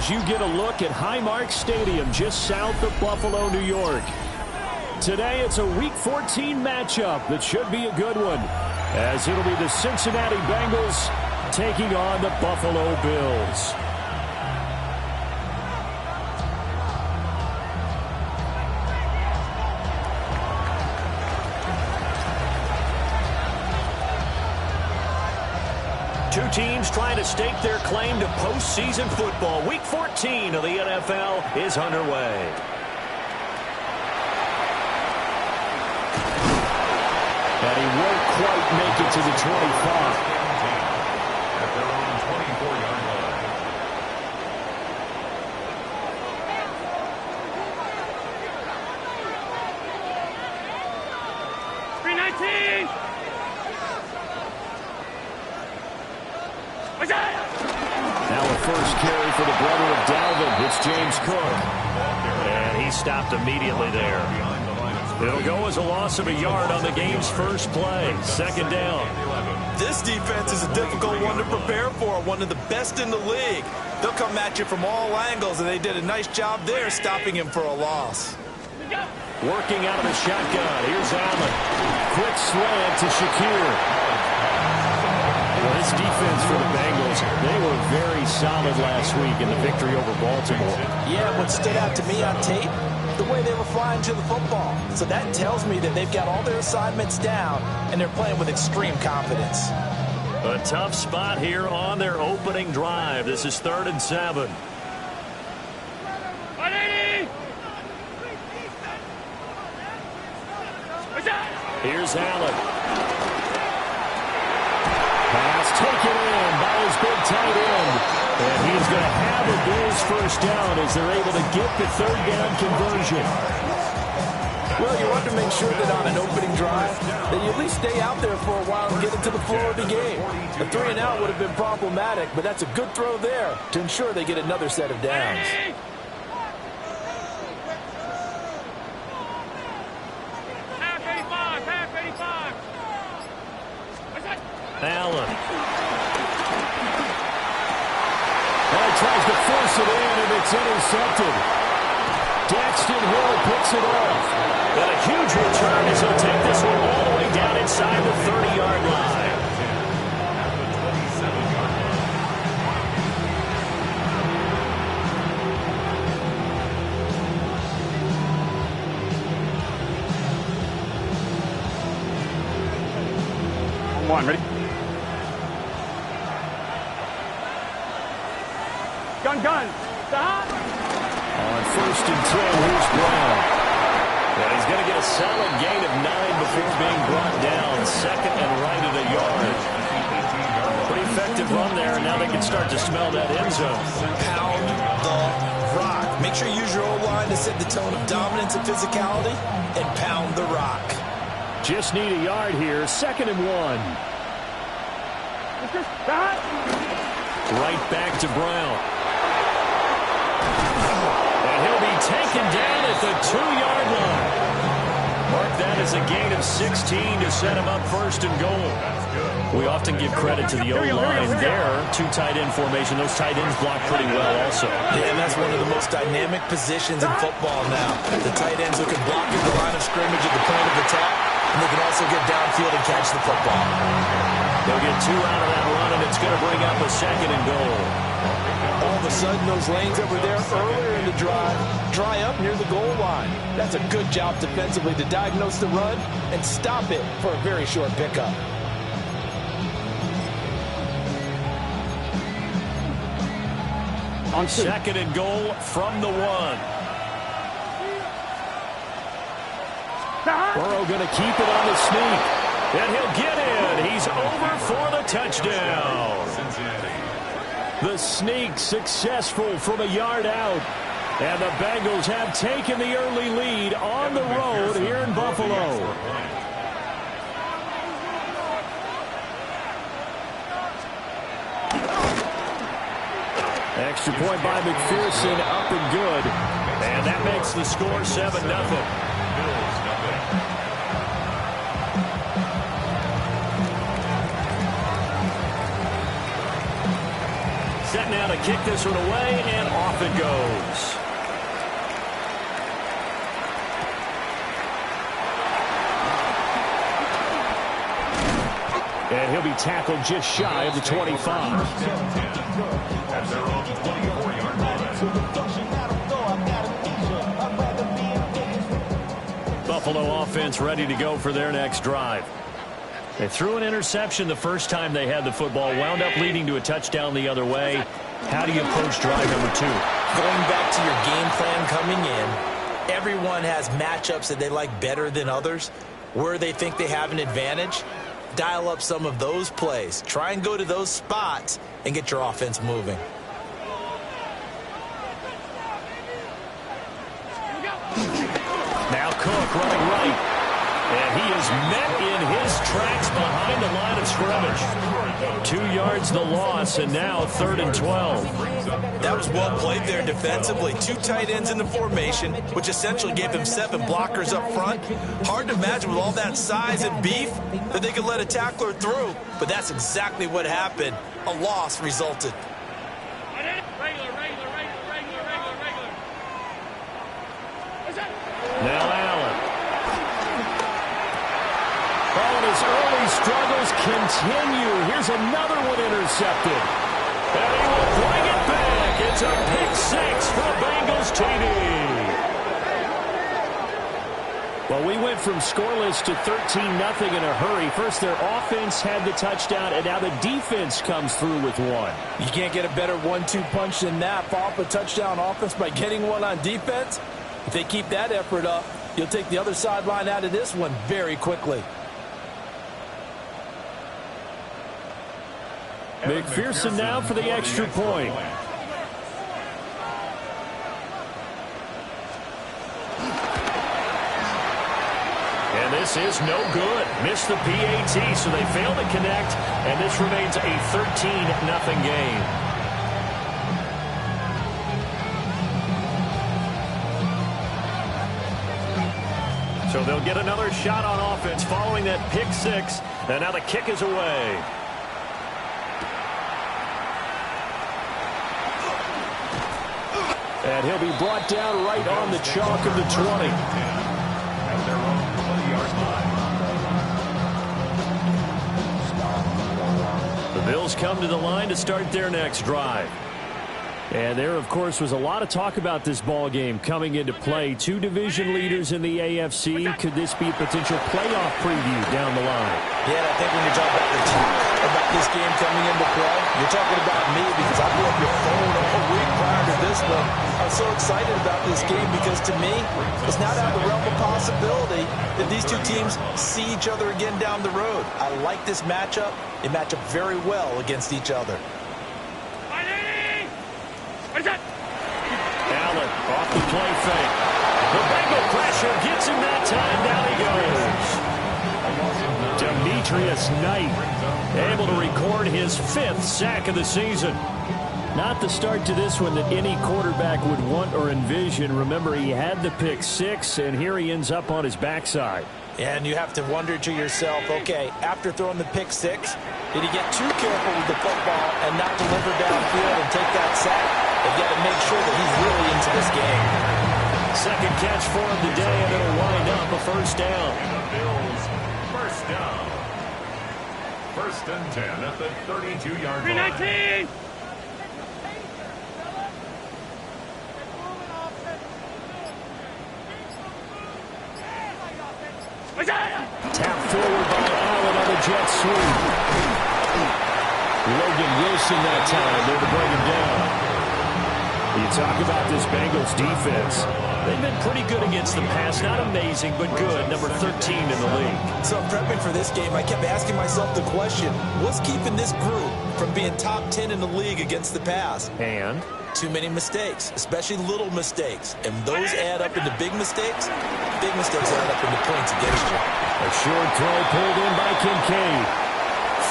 as you get a look at Highmark Stadium just south of Buffalo, New York. Today it's a Week 14 matchup that should be a good one, as it'll be the Cincinnati Bengals taking on the Buffalo Bills. Two teams trying to stake their claim to postseason football. Week 14 of the NFL is underway. And he won't quite make it to the 25. At their own 24-yard line. Now a first carry for the brother of Dalvin. It's James Cook. And he stopped immediately there. It'll go as a loss of a yard on the game's first play. Second down. This defense is a difficult one to prepare for, one of the best in the league. They'll come at you from all angles, and they did a nice job there stopping him for a loss. Working out of the shotgun. Here's Allen. Quick slant to Shakir. Well, this defense for the Bengals, they were very solid last week in the victory over Baltimore. Yeah, what stood out to me on tape, the way they were flying to the football. So that tells me that they've got all their assignments down, and they're playing with extreme confidence. A tough spot here on their opening drive. This is 3rd and 7. Here's Allen. Pass taken in by his big tight end. And he's going to have a Bills first down as they're able to get the 3rd down conversion. Well, you want to make sure that on an opening drive that you at least stay out there for a while and get into the flow of the game. A 3-and-out would have been problematic, but that's a good throw there to ensure they get another set of downs. Allen. And tries to force it in, and it's intercepted. Daxton Hill picks it off. And a huge return as he'll take this one all the way down inside the 30-yard line. Come on, ready? Gun. Stop. On 1st and 10, here's Brown. And he's going to get a solid gain of 9 before being brought down. 2nd and right at a yard. Pretty effective run there, and now they can start to smell that end zone. Pound the rock. Make sure you use your O-line to set the tone of dominance and physicality, and pound the rock. Just need a yard here. 2nd and 1. Right back to Brown. And he'll be taken down at the 2-yard line. Mark that as a gain of 16 to set him up 1st and goal. We often give credit to the O-line there. 2 tight end formation. Those tight ends block pretty well also. Yeah, and that's one of the most dynamic positions in football now. The tight ends who can block at the line of scrimmage at the point of attack, and they can also get downfield and catch the football. They'll get 2 out of that run, and it's going to bring up a 2nd and goal. All of a sudden, those lanes that were there earlier in the drive dry up near the goal line. That's a good job defensively to diagnose the run and stop it for a very short pickup. On 2nd and goal from the 1. Burrow going to keep it on the sneak. And he'll get in. He's over for the touchdown. The sneak successful from a yard out. And the Bengals have taken the early lead on the road here in Buffalo. Extra point by McPherson, up and good. And that makes the score 7-0. set now to kick this one away, and off it goes. And he'll be tackled just shy of the 25. At their own 24-yard line. Buffalo offense ready to go for their next drive. They threw an interception the first time they had the football, wound up leading to a touchdown the other way. How do you approach drive number 2? Going back to your game plan coming in, everyone has matchups that they like better than others. Where they think they have an advantage, dial up some of those plays. Try and go to those spots and get your offense moving. Now Cook running right. And he is met in his tracks behind the line of scrimmage. 2 yards the loss, and now 3rd and 12. That was well played there defensively. 2 tight ends in the formation, which essentially gave them 7 blockers up front. Hard to imagine with all that size and beef that they could let a tackler through, but that's exactly what happened. A loss resulted. Now Allen. Oh, and his early struggles continue. Here's another one intercepted. And he will bring it back. It's a pick 6 for Bengals TD. Well, we went from scoreless to 13-0 in a hurry. First, their offense had the touchdown, and now the defense comes through with one. You can't get a better 1-2 punch than that. Follow up a touchdown offense by getting one on defense. If they keep that effort up, you'll take the other sideline out of this one very quickly. McPherson now for the extra point. And this is no good. Missed the PAT, so they fail to connect, and this remains a 13-0 game. So they'll get another shot on offense following that pick 6, and now the kick is away. And he'll be brought down right on the chalk of the 20. At their own 20-yard line. The Bills come to the line to start their next drive. And there, of course, was a lot of talk about this ball game coming into play. 2 division leaders in the AFC. Could this be a potential playoff preview down the line? Yeah, I think when you're talking about this game coming into play, you're talking about me because I blew up your phone all week prior to this one. I'm so excited about this game because to me, it's not out of the realm of possibility that these 2 teams see each other again down the road. I like this matchup. They match up very well against each other. Allen off the play fake. The Bengal pressure gets him that time. Down he goes. Demetrius Knight able to record his 5th sack of the season. Not the start to this one that any quarterback would want or envision. Remember, he had the pick 6, and here he ends up on his backside. And you have to wonder to yourself, okay, after throwing the pick 6, did he get too careful with the football and not deliver downfield and take that sack? They've got to make sure that he's really into this game. Second catch for him today, and it'll wind up a first down. And the Bills, first down. 1st and 10 at the 32-yard line. 319! Tap forward by Allen on the jet sweep. Logan Wilson that time there to bring him down. You talk about this Bengals defense. They've been pretty good against the pass. Not amazing, but good. Number 13 in the league. So prepping for this game, I kept asking myself the question, what's keeping this group from being top 10 in the league against the pass? And? Too many mistakes, especially little mistakes. And those add up into big mistakes. Big mistakes add up into points against you. A short throw pulled in by Kincaid.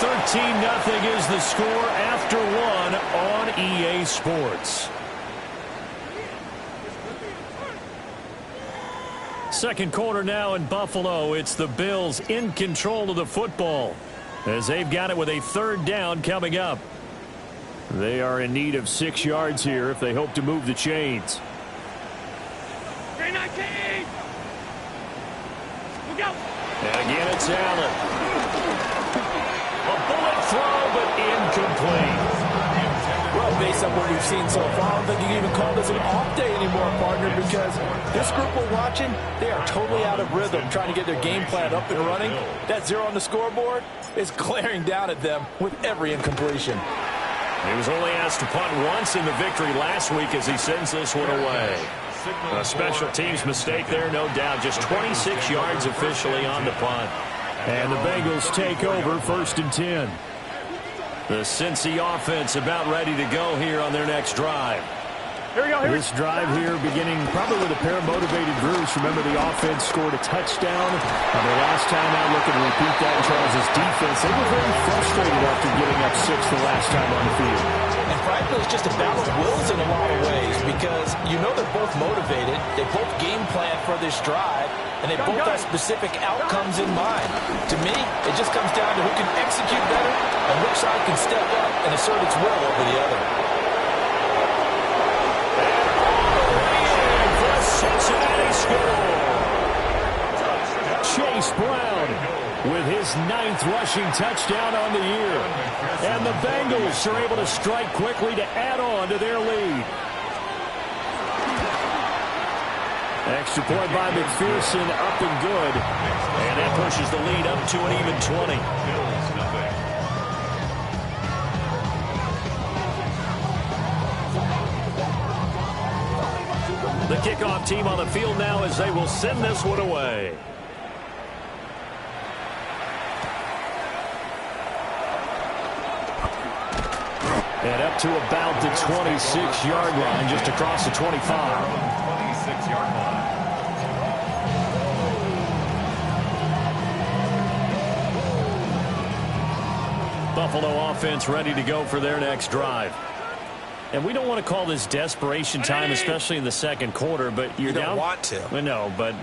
13-0 is the score after 1 on EA Sports. Second quarter now in Buffalo. It's the Bills in control of the football as they've got it with a 3rd down coming up. They are in need of 6 yards here if they hope to move the chains. 319! Look out! And again, it's Allen. A bullet throw, but incomplete. Well, based on what we've seen so far, I don't think you can even call this an off day anymore, partner, because this group we're watching, they are totally out of rhythm, trying to get their game plan up and running. That 0 on the scoreboard is glaring down at them with every incompletion. He was only asked to punt once in the victory last week as he sends this one away. A special teams mistake there, no doubt. Just 26 yards officially on the punt. And the Bengals take over 1st and 10. The Cincy offense about ready to go here on their next drive. Here we go. This drive here beginning probably with a pair of motivated Bruce. Remember, the offense scored a touchdown on their last time out. Looking to repeat that in Charles' defense. They were very frustrated after giving up 6 the last time on the field. And frankly, it's just a battle of wills in a lot of ways because you know they're both motivated. They both game plan for this drive, and they both have specific outcomes in mind. To me, it just comes down to who can execute better and which side can step up and assert its will over the other. Cincinnati score. Chase Brown with his 9th rushing touchdown on the year. And the Bengals are able to strike quickly to add on to their lead. Extra point by McPherson, up and good. And that pushes the lead up to an even 20. The kickoff team on the field now as they will send this one away. And up to about the 26-yard line, just across the 25. 26-yard line. Buffalo offense ready to go for their next drive. And we don't want to call this desperation time, especially in the second quarter, but you're down. You don't want to. No, but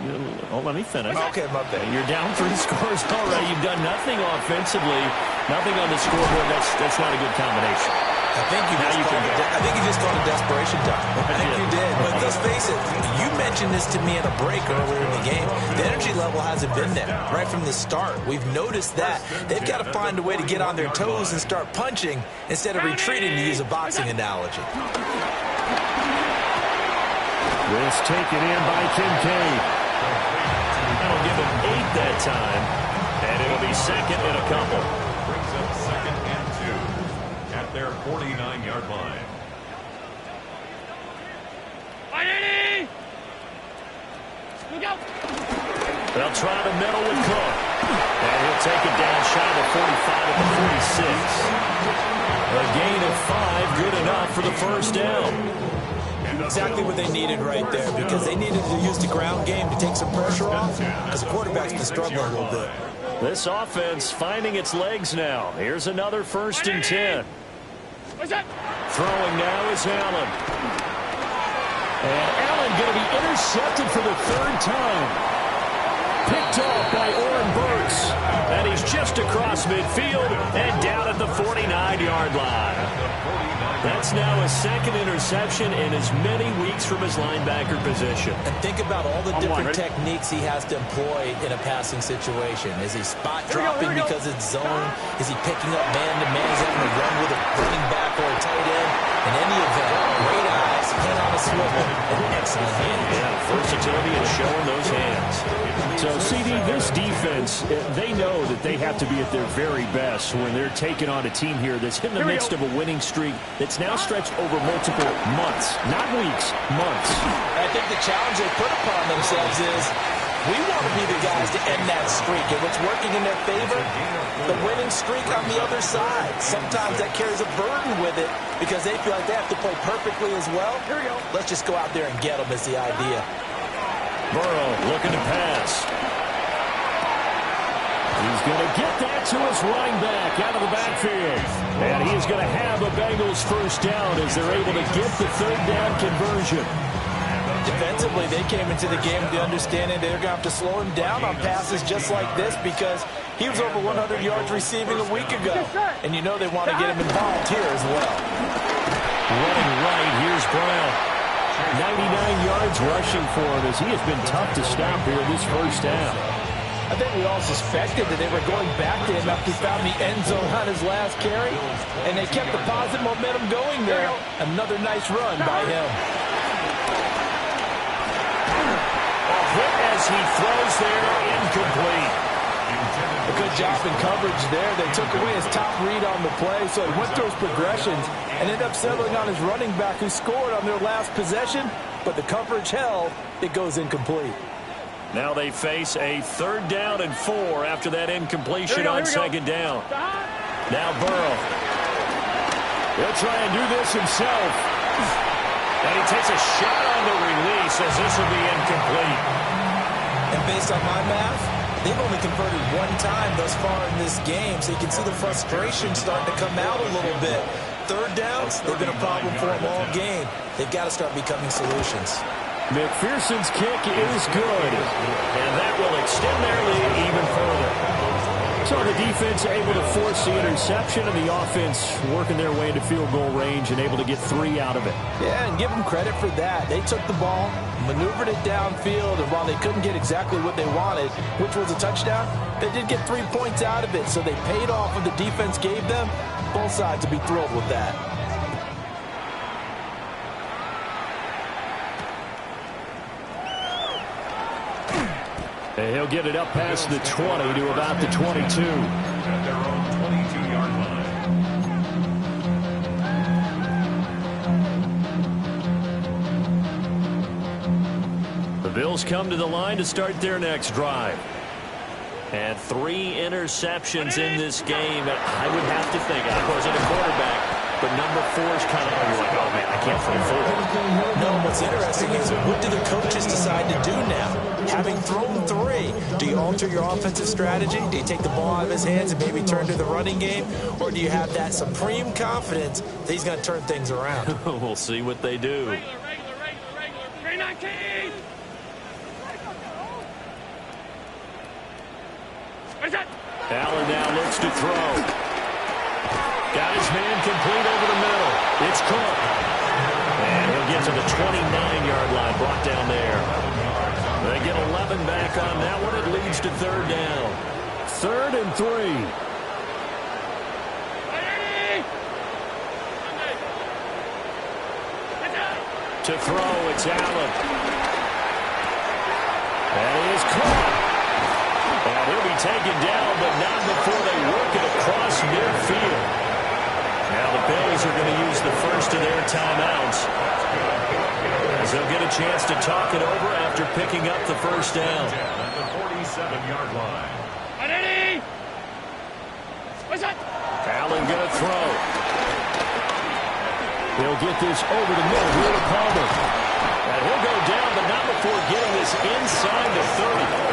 let me finish. Okay, my bad. You're down 3 scores already. You've done nothing offensively, nothing on the scoreboard. That's not a good combination. I think you just called it desperation time. I think you did. But let's face it, you mentioned this to me in a break earlier in the game. The energy level hasn't been there right from the start. We've noticed that. They've got to find a way to get on their toes and start punching instead of retreating, to use a boxing analogy. This taken in by Kincaid. That'll give him 8 that time. And it'll be second and a couple. Brings up 2nd and 2 at their 49-yard line. Look out! They'll try to middle with Cook. And he'll take it down shy of the 45 at the 46. A gain of 5, good enough for the first down. Exactly what they needed right there, because they needed to use the ground game to take some pressure off, because the quarterback's been struggling a little bit. This offense finding its legs now. Here's another 1st and 10. What's that? Throwing now is Allen. And Allen going to be intercepted for the 3rd time. Picked off by Oren Burks. And he's just across midfield and down at the 49-yard line. That's now his 2nd interception in as many weeks from his linebacker position. And think about all the different techniques he has to employ in a passing situation. Is he spot dropping because it's zone? Is he picking up man-to-man? Is he having to run with a running back or a tight end? In any event, great eyes, head on a swivel, and excellent hands. Yeah, versatility and showing those hands. So, CD, this defense, they know that they have to be at their very best when they're taking on a team here that's in the midst of a winning streak that's now stretched over multiple months, not weeks, months. I think the challenge they put upon themselves is, we want to be the guys to end that streak, and what's working in their favor, the winning streak on the other side. Sometimes that carries a burden with it because they feel like they have to play perfectly as well. Here we go. Let's just go out there and get them is the idea. Burrow looking to pass. He's going to get that to his running back out of the backfield. And he is going to have a Bengals 1st down as they're able to get the 3rd down conversion. And defensively, they came into the game with the understanding they're going to have to slow him down on passes just like this because he was over 100 yards receiving a week ago. And you know they want to get him involved here as well. Running right, here's Brown. 99 yards rushing for him as he has been tough to stop here this first down. I think we all suspected that they were going back to him after he found the end zone on his last carry. And they kept the positive momentum going there. Another nice run by him. Hit as he throws there, incomplete. A good job in coverage there. They took away his top read on the play, so he went through his progressions and ended up settling on his running back who scored on their last possession, but the coverage held. It goes incomplete. Now they face a 3rd down and 4 after that incompletion on 2nd down. Now Burrow. He'll try and do this himself. And he takes a shot on the release as this will be incomplete. And based on my math, they've only converted one time thus far in this game, so you can see the frustration starting to come out a little bit. 3rd downs, they've been a problem for them all game. They've got to start becoming solutions. McPherson's kick is good, and that will extend their lead even further. So the defense able to force the interception, and the offense working their way into field goal range and able to get 3 out of it. Yeah, and give them credit for that. They took the ball, maneuvered it downfield, and while they couldn't get exactly what they wanted, which was a touchdown, they did get 3 points out of it, so they paid off what the defense gave them. Both sides will be thrilled with that. And he'll get it up past the 20 to about the 22. At their own 22-yard line. The Bills come to the line to start their next drive. And 3 interceptions in this game. I would have to think, I wasn't a quarterback, but number 4 is kind of like, oh man, I can't throw 4. No, what's interesting is what do the coaches decide to do now? Having thrown 3, do you alter your offensive strategy? Do you take the ball out of his hands and maybe turn to the running game? Or do you have that supreme confidence that he's going to turn things around? We'll see what they do. Regular. 319. Allen now looks to throw. Got his man complete over the middle. It's Cook. And he'll get to the 29-yard line, brought down there. They get 11 back on that one. It leads to 3rd down. 3rd and 3. To throw, it's Allen. And he is caught. And he'll be taken down, but not before they work it across midfield. Now the Bills are going to use the first of their timeouts, as they'll get a chance to talk it over after picking up the first down. At the 47-yard line. Allen going to throw. He'll get this over the middle here to Palmer. And he'll go down, but not before getting this inside the 30.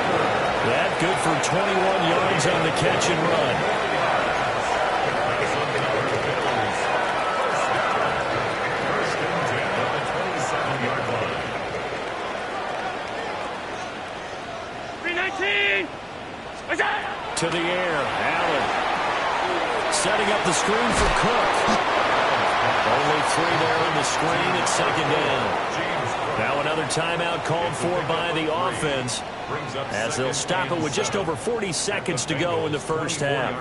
That good for 21 yards on the catch and run. To the air, Allen. Setting up the screen for Cook. Only 3 there on the screen at 2nd down. Now another timeout called for by the offense, as they'll stop it with just over 40 seconds to go in the first half.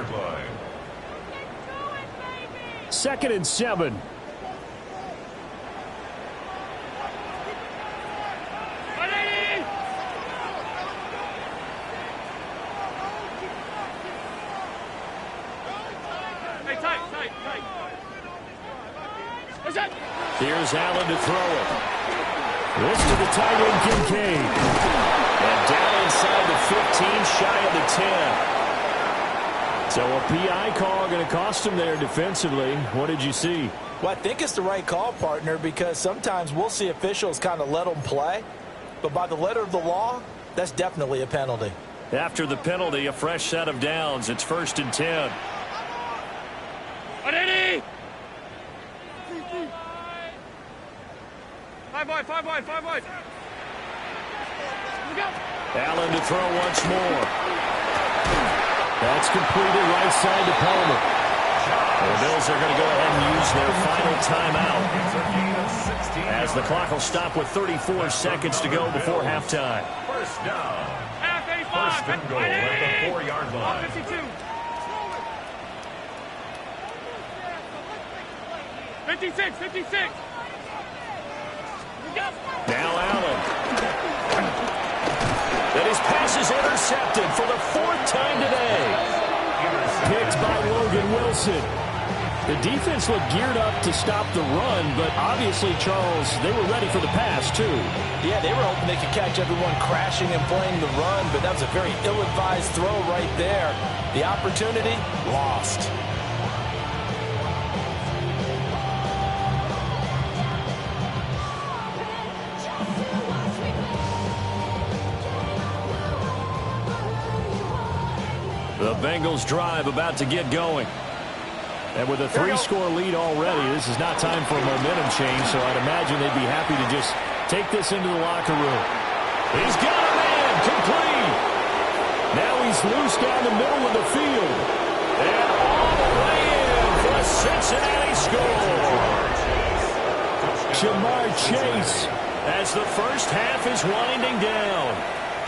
2nd and 7. Here's Allen to throw it. This to the tight end, Kincaid. And down inside the 15, shy of the 10. So a PI call going to cost him there defensively. What did you see? Well, I think it's the right call, partner, because sometimes we'll see officials kind of let them play. But by the letter of the law, that's definitely a penalty. After the penalty, a fresh set of downs. It's 1st and 10. Five wide. Allen to throw once more. That's completed right side to Palmer. The Bills are going to go ahead and use their final timeout, as the clock will stop with 34 seconds to go before halftime. First down. First and goal at the 4-yard line. 52. 56, 56. Now Allen. And his pass is intercepted for the 4th time today. Picked by Logan Wilson. The defense looked geared up to stop the run, but obviously, Charles, they were ready for the pass, too. Yeah, they were hoping they could catch everyone crashing and playing the run, but that was a very ill-advised throw right there. The opportunity, lost. The Bengals drive about to get going. And with a 3-score lead already, this is not time for a momentum change, so I'd imagine they'd be happy to just take this into the locker room. He's got a man, complete. Now he's loose down the middle of the field. And all the way in for a Cincinnati score. Jamar Chase, as the first half is winding down.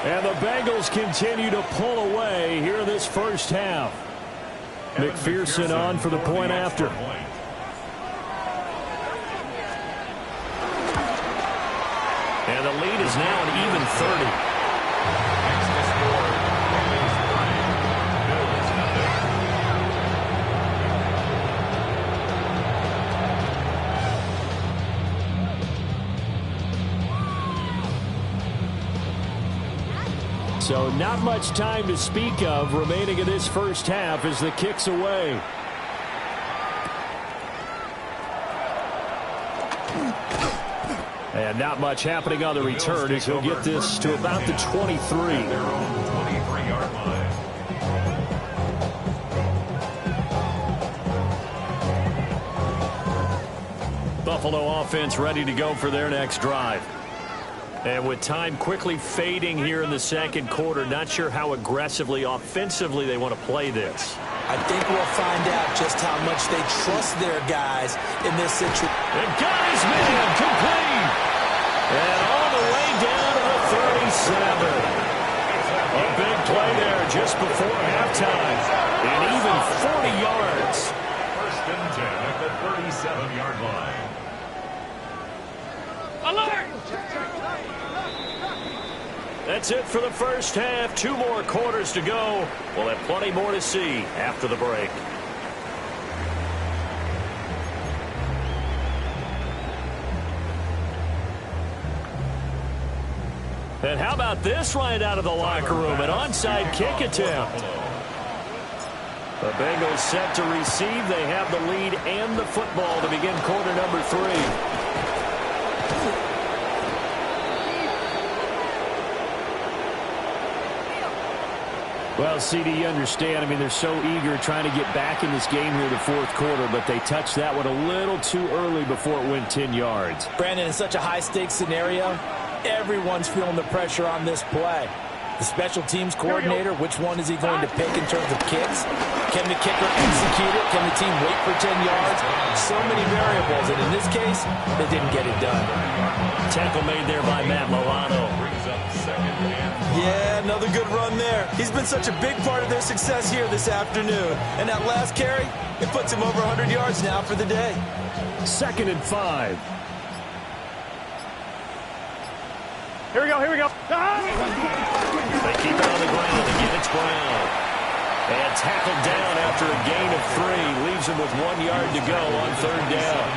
And the Bengals continue to pull away here in this first half. McPherson on for the point after. And the lead is now an even 30. So not much time to speak of remaining in this first half as the kick's away. And not much happening on the return as he'll get this to about the 23. Their own 23-yard line. Buffalo offense ready to go for their next drive. And with time quickly fading here in the second quarter, not sure how aggressively, offensively they want to play this. I think we'll find out just how much they trust their guys in this situation. And got his man complete. And all the way down to the 37. A big play there just before halftime. And even 40 yards. First and 10 at the 37-yard line. Alert! That's it for the first half. 2 more quarters to go. We'll have plenty more to see after the break. And how about this right out of the locker room? An onside kick attempt. The Bengals set to receive. They have the lead and the football to begin quarter number 3. Well, CD, you understand. I mean, they're so eager trying to get back in this game here in the fourth quarter, but they touched that one a little too early before it went 10 yards. Brandon, in such a high-stakes scenario, everyone's feeling the pressure on this play. The special teams coordinator, which one is he going to pick in terms of kicks? Can the kicker execute it? Can the team wait for 10 yards? So many variables, and in this case, they didn't get it done. Tackle made there by Matt Milano. Brings up second and... Yeah, another good run there. He's been such a big part of their success here this afternoon. And that last carry, it puts him over 100 yards now for the day. 2nd and 5. Here we go, here we go. They keep it on the ground. Again, it's Brown. And tackled down after a gain of 3. Leaves him with 1 yard to go on 3rd down.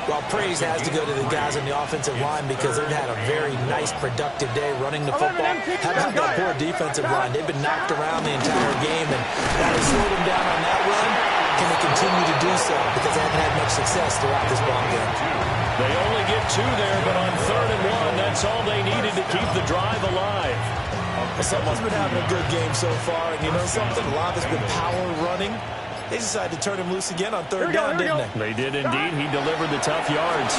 Well, praise has to go to the guys on the offensive line because they've had a very nice, productive day running the football. How about that poor defensive line? They've been knocked around the entire game, and now they slowed them down on that run. Can they continue to do so? Because they haven't had much success throughout this ball game. They only get 2 there, but on 3rd and 1, that's all they needed to keep the drive alive. Someone's been having a good game so far, and you know something? A lot has been power running. They decided to turn him loose again on 3rd down, didn't they? They did indeed. He delivered the tough yards.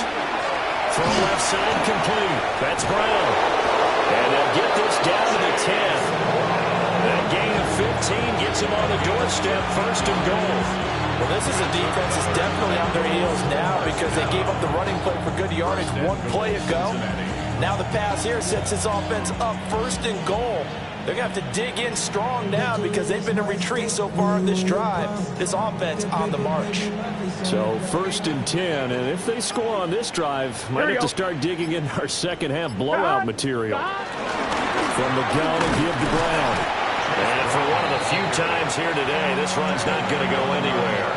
Throw left side complete. That's Brown. And they'll get this down to the 10. That gain of 15 gets them on the doorstep, first and goal. Well, this is a defense that's definitely on their heels now because they gave up the running play for good yardage one play ago. Now the pass here sets this offense up first and goal. They're going to have to dig in strong now because they've been in retreat so far in this drive. This offense on the march. So first and 10, and if they score on this drive, might have to start digging in our second half blowout material. From the gun and give to Brown. And for one of the few times here today, this run's not going to go anywhere.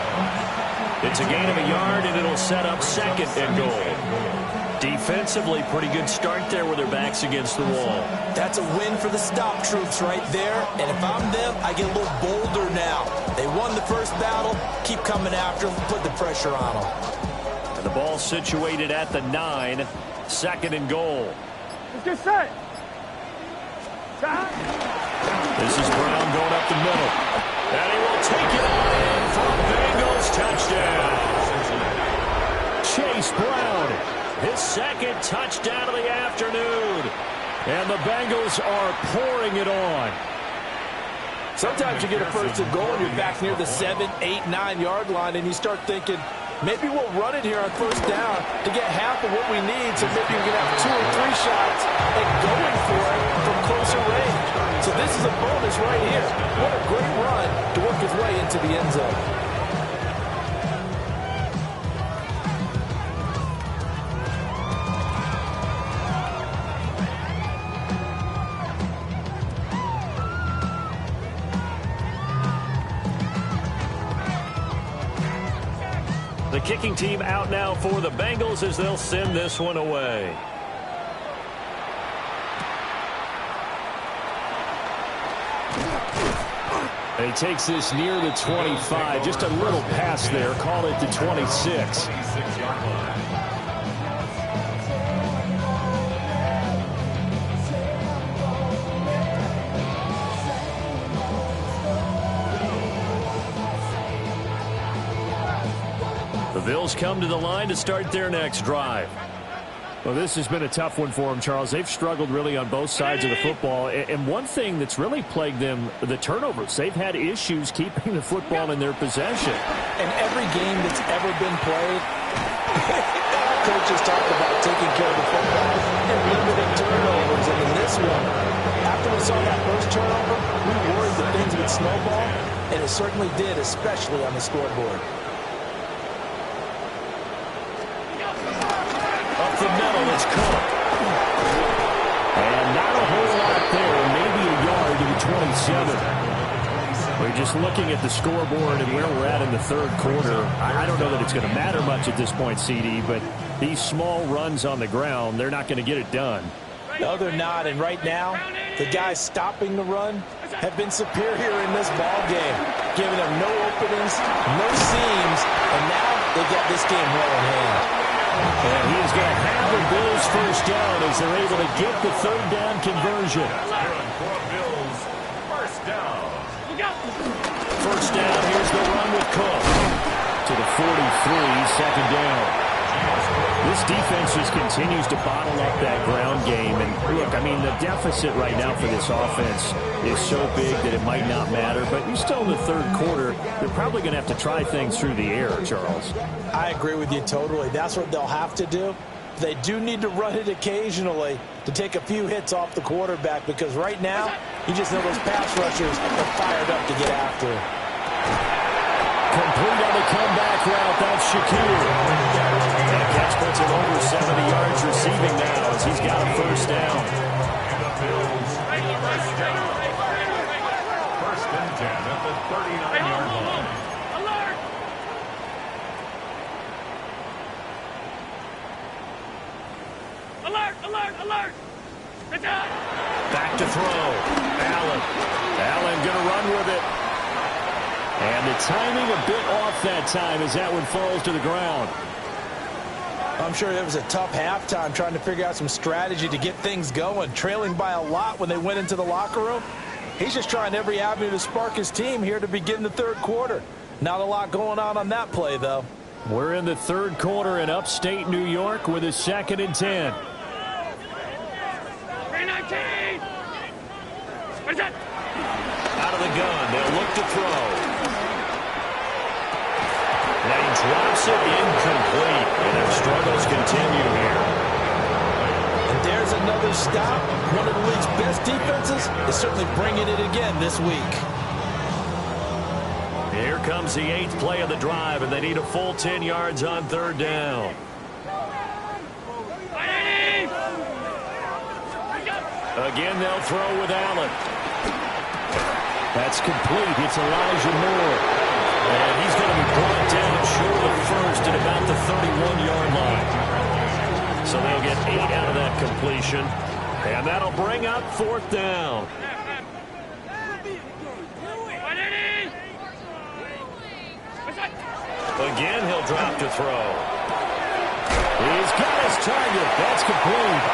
It's a gain of a yard, and it'll set up second and goal. Defensively, pretty good start there with their backs against the wall. That's a win for the stop troops right there. And if I'm them, I get a little bolder now. They won the first battle. Keep coming after them. Put the pressure on them. And the ball situated at the 9. Second and goal. Let's get set. This is Brown going up the middle. And he will take it on in for a Bengals touchdown. Chase Brown. His second touchdown of the afternoon. And the Bengals are pouring it on. Sometimes you get a first and goal and you're back near the 7, 8, 9 yard line and you start thinking, maybe we'll run it here on first down to get half of what we need so maybe we can have 2 or 3 shots and going for it from closer range. So this is a bonus right here. What a great run to work his way into the end zone. The kicking team out now for the Bengals as they'll send this one away. And he takes this near the 25. Just a little pass there. Call it the 26. The Bills come to the line to start their next drive. Well, this has been a tough one for them, Charles. They've struggled really on both sides of the football. And one thing that's really plagued them, the turnovers. They've had issues keeping the football in their possession. And every game that's ever been played, coaches talk about taking care of the football and limiting turnovers. And in this one, after we saw that first turnover, we worried that things would snowball. And it certainly did, especially on the scoreboard. The middle, it's Cook. And not a whole lot there, maybe a yard to the 27. We're just looking at the scoreboard and where we're at in the third quarter. I don't know that it's going to matter much at this point, CD, but these small runs on the ground, they're not going to get it done. No, they're not. And right now, the guys stopping the run have been superior in this ball game, giving them no openings, no seams, and now they got this game well in hand. And he's going to have the Bills first down as they're able to get the third down conversion. First down, here's the run with Cook. To the 43, second down. This defense just continues to bottle up that ground game. And look, I mean, the deficit right now for this offense is so big that it might not matter. But you're still in the third quarter. They're probably going to have to try things through the air, Charles. I agree with you totally. That's what they'll have to do. They do need to run it occasionally to take a few hits off the quarterback because right now, you just know those pass rushers are fired up to get after him. Complete on the comeback route. That's Shakir. That catch puts him over 70 yards receiving now as he's got a first down. First and 10 at the 39-yard line. Alert! Alert! Alert! Alert! Back to throw. Allen going to run with it. And the timing a bit off that time as that one falls to the ground. I'm sure it was a tough halftime trying to figure out some strategy to get things going, trailing by a lot when they went into the locker room. He's just trying every avenue to spark his team here to begin the third quarter. Not a lot going on that play, though. We're in the third quarter in upstate New York with a second and 10. 319! Out of the gun, they'll look to throw. And he drops it incomplete, and their struggles continue here. And there's another stop. One of the league's best defenses is certainly bringing it again this week. Here comes the 8th play of the drive, and they need a full 10 yards on 3rd down. Again, they'll throw with Allen. That's complete. It's Elijah Moore. And he's going to be brought down short of the first at about the 31-yard line. So they'll get 8 out of that completion. And that'll bring up 4th down. Again, he'll drop to throw. He's got his target. That's complete.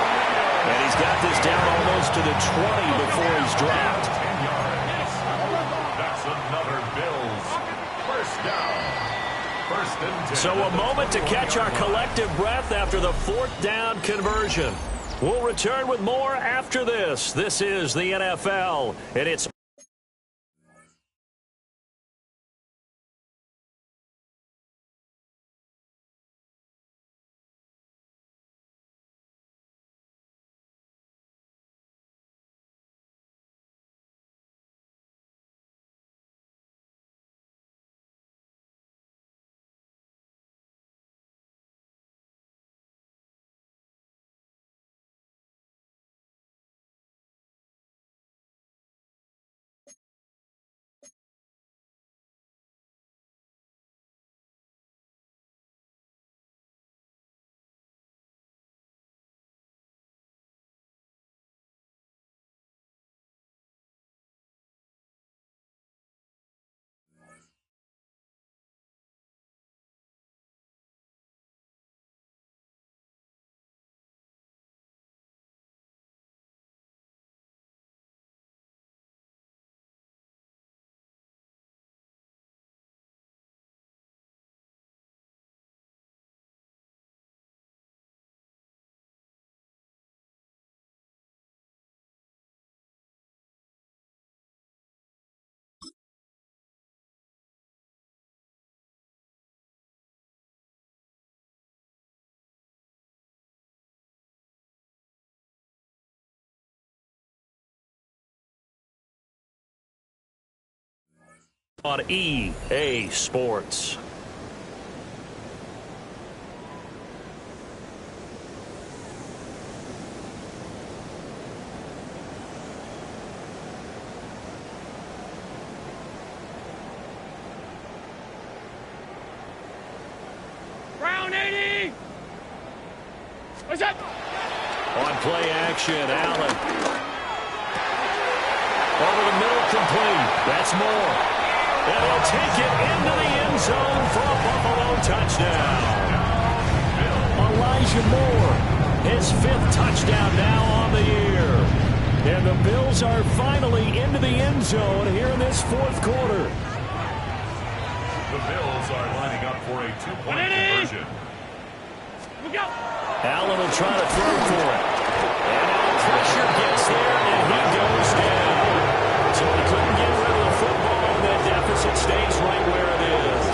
And he's got this down almost to the 20 before he's dropped. 10 yards. That's another Bills. First down. First and 10. So a moment to catch our collective breath after the 4th down conversion. We'll return with more after this. This is the NFL, and it's on EA Sports. Round 80. What's up? On play action, Allen. Over the middle, complete. That's Moore. And he'll take it into the end zone for a Buffalo touchdown. Elijah Moore, his 5th touchdown now on the year. And the Bills are finally into the end zone here in this 4th quarter. The Bills are lining up for a 2-point conversion. We go. Allen will try to throw for it. And now pressure gets there, and he goes down. So he couldn't get rid of the football, and that deficit stays right where it is.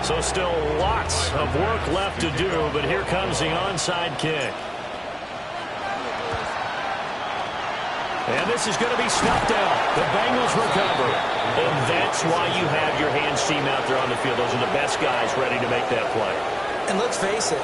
So still lots of work left to do, but here comes the onside kick. And this is going to be snuffed out. The Bengals recover. And that's why you have your hands team out there on the field. Those are the best guys ready to make that play. And let's face it,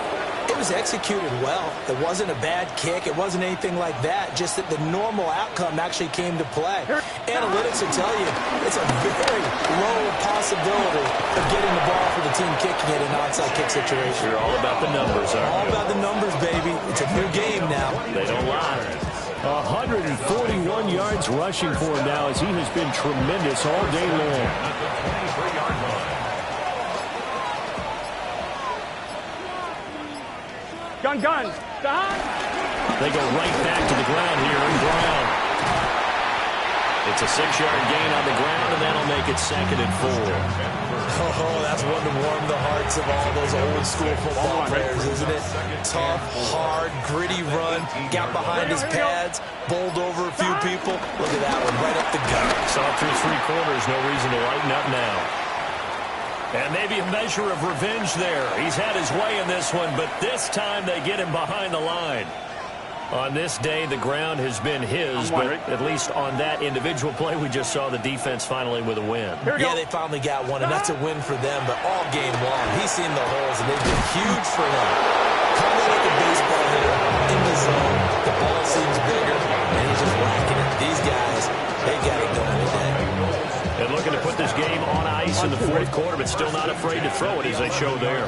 it was executed well. It wasn't a bad kick. It wasn't anything like that. Just that the normal outcome actually came to play. Analytics will tell you it's a very low possibility of getting the ball for the team kicking it in an onside kick situation. You're all about the numbers, aren't you? All about the numbers, baby. It's a new game now. They don't lie. 141 yards rushing for him now as he has been tremendous all day long. At the 23-yard line. Gun. They go right back to the ground here in Brown. It's a 6-yard gain on the ground, and that'll make it 2nd and 4. Oh, that's one to warm the hearts of all those old-school football players, isn't it? Tough, hard, gritty run, got behind his pads, bowled over a few people. Look at that one, right up the gut. Saw through 3 quarters, no reason to lighten up now. And maybe a measure of revenge there. He's had his way in this one, but this time they get him behind the line. On this day, the ground has been his, but at least on that individual play, we just saw the defense finally with a win. Yeah, they finally got one, and that's a win for them, but all game long, he's seen the holes, and they've been huge for him. Kind of like a baseball hitter in the zone. The ball seems bigger, and he's just whacking it. These guys, they got it going today. And looking to put this game on ice in the 4th quarter, but still not afraid to throw it, as they show there.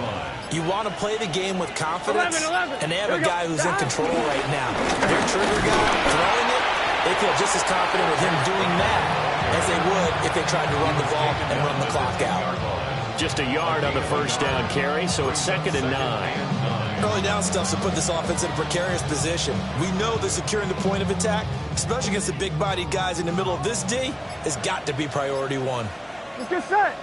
You want to play the game with confidence, 11. and they have a guy who's in control right now. Their trigger guy throwing it, they feel just as confident with him doing that as they would if they tried to run the ball and run the clock out. Just a yard on the first down carry, so it's 2nd and 9. Early down stuff to put this offense in a precarious position. We know that securing the point of attack, especially against the big-bodied guys in the middle of this D, has got to be priority 1. Let's get set.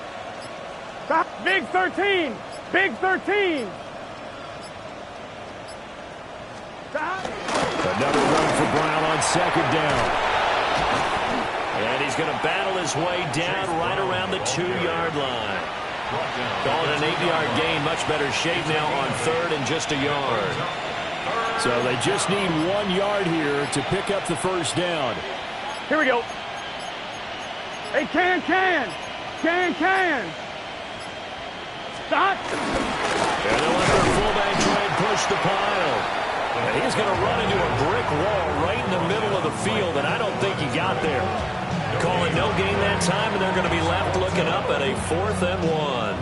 Stop. Big 13. Big 13. Stop. Another run for Brown on 2nd down. And he's going to battle his way down right around the 2-yard line. Call it an 8-yard gain. Much better shape now on 3rd and just a yard. So they just need 1 yard here to pick up the first down. Here we go. Hey, can. Stop. And they'll let their fullback try and push the pile. And he's going to run into a brick wall right in the middle of the field, and I don't think he got there. Call it no gain that time, and they're going to be left looking up at a 4th and 1.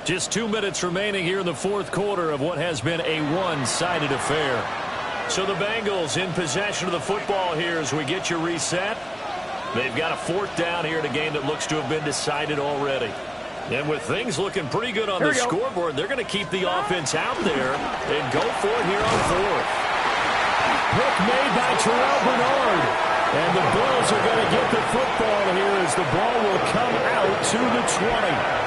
Just 2 minutes remaining here in the 4th quarter of what has been a one-sided affair. So the Bengals in possession of the football here as we get you reset. They've got a 4th down here in a game that looks to have been decided already. And with things looking pretty good on the scoreboard, they're going to keep the offense out there and go for it here on 4th. Pick made by Terrell Bernard. And the Bills are going to get the football here as the ball will come out to the 20.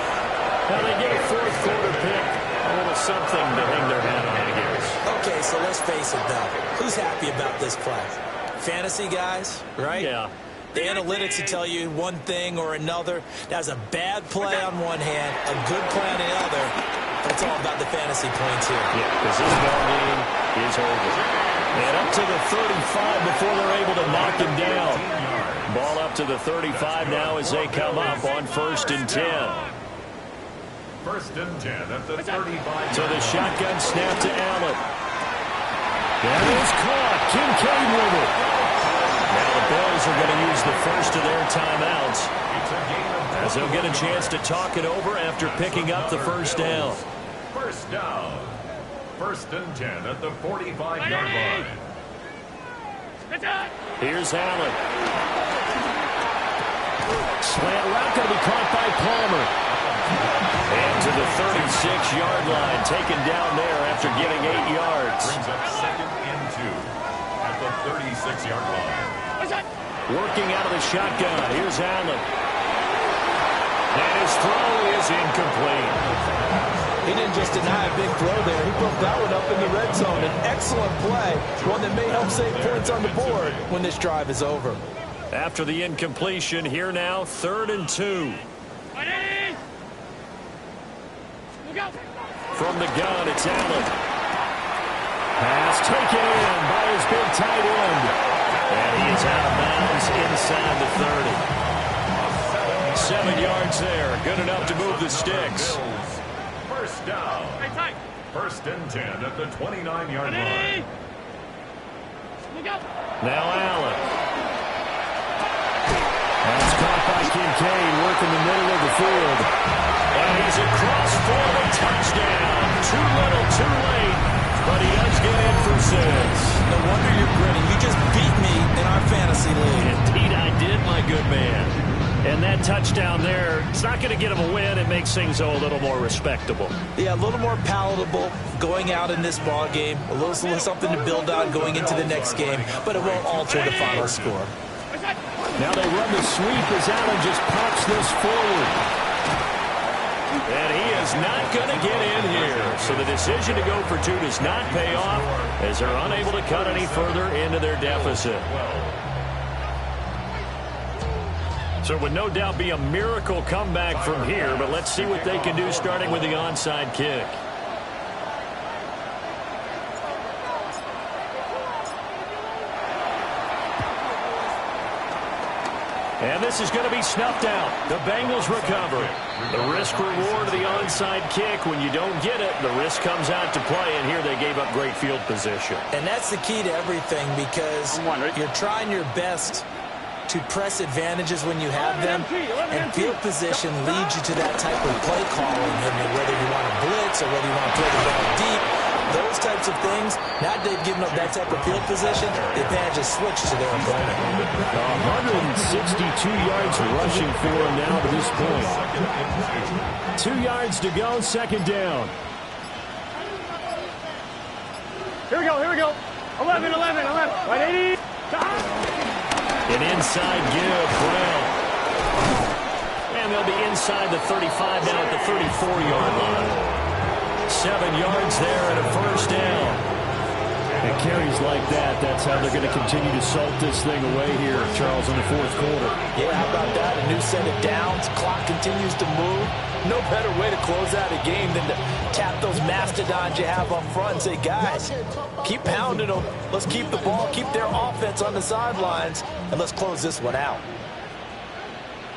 Now they get a 4th quarter pick. A little something to hang their hat on, I guess. Okay, so let's face it, though. Who's happy about this play? Fantasy guys, right? Yeah. The analytics will tell you one thing or another. That's a bad play on one hand, a good play on the other. But it's all about the fantasy points here. Yeah, because this ball game is over. And up to the 35 before they're able to knock him down. Ball up to the 35 now as they come up on 1st and 10. 1st and 10 at the 35. So the shotgun snap to Allen. That is caught. Kincaid with it. Now the Bills are going to use the first of their timeouts as they'll get a chance to talk it over after picking up the first down. 1st down. 1st and 10 at the 45-yard line. Here's Allen. Slant route going to be caught by Palmer. And to the 36-yard line, taken down there after getting 8 yards. Brings up 2nd and 2 at the 36-yard line. Working out of the shotgun. Here's Allen. And his throw is incomplete. He didn't just deny a big throw there. He broke that one up in the red zone. An excellent play. One that may help save points on the board when this drive is over. After the incompletion, here now, 3rd and 2. From the gun, it's Allen. Pass taken in by his big tight end. And he is out of bounds inside the 30. 7 yards there. Good enough to move the sticks. 1st down. 1st and 10 at the 29-yard line. Now Allen. That's caught by Kincaid, working the middle of the field. And he's across for the touchdown. Too little, too late. But he does get in for forces. No wonder you're grinning. You just beat me in our fantasy league. Indeed I did, my good man. And that touchdown there, it's not going to get him a win. It makes things a little more respectable. Yeah, a little more palatable going out in this ball game. A little something to build on going into the next game, but it won't alter the final score. Now they run the sweep as Allen just pops this forward. And he is not going to get in here. So the decision to go for two does not pay off as they're unable to cut any further into their deficit. So it would no doubt be a miracle comeback from here, but let's see what they can do starting with the onside kick. And this is going to be snuffed out. The Bengals recover. The risk-reward of the onside kick. When you don't get it, the risk comes out to play, and here they gave up great field position. And that's the key to everything because you're trying your best to press advantages when you have them, and field position leads you to that type of play calling. I mean, whether you want to blitz or whether you want to play the ball deep, those types of things. Now they've given up that type of field position, the advantage is switched to their opponent. 162 yards rushing for him now to this point. 2 yards to go, second down. Here we go, here we go. 11. Right, 80. An inside give, Brown. And they'll be inside the 35 now at the 34-yard line. 7 yards there and a first down. And carries like that, that's how they're going to continue to salt this thing away here, Charles, in the fourth quarter. Yeah, how about that? A new set of downs. Clock continues to move. No better way to close out a game than to tap those mastodons you have up front and say, guys, keep pounding them. Let's keep the ball, keep their offense on the sidelines, and let's close this one out.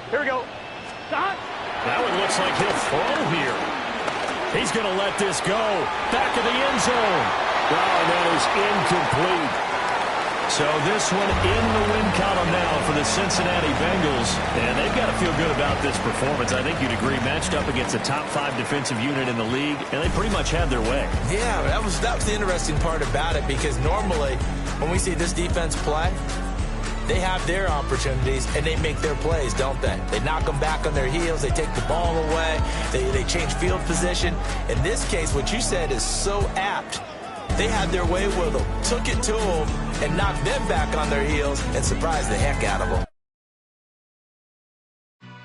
Here we go. Stop. That one looks like he'll throw here. He's going to let this go. Back of the end zone. Wow, that is incomplete. So this one in the win column now for the Cincinnati Bengals. And they've got to feel good about this performance. I think you'd agree, matched up against a top 5 defensive unit in the league, and they pretty much had their way. Yeah, that was the interesting part about it, because normally when we see this defense play, they have their opportunities and they make their plays, don't they? They knock them back on their heels. They take the ball away. They change field position. In this case, what you said is so apt. They had their way with them, took it to them, and knocked them back on their heels and surprised the heck out of them.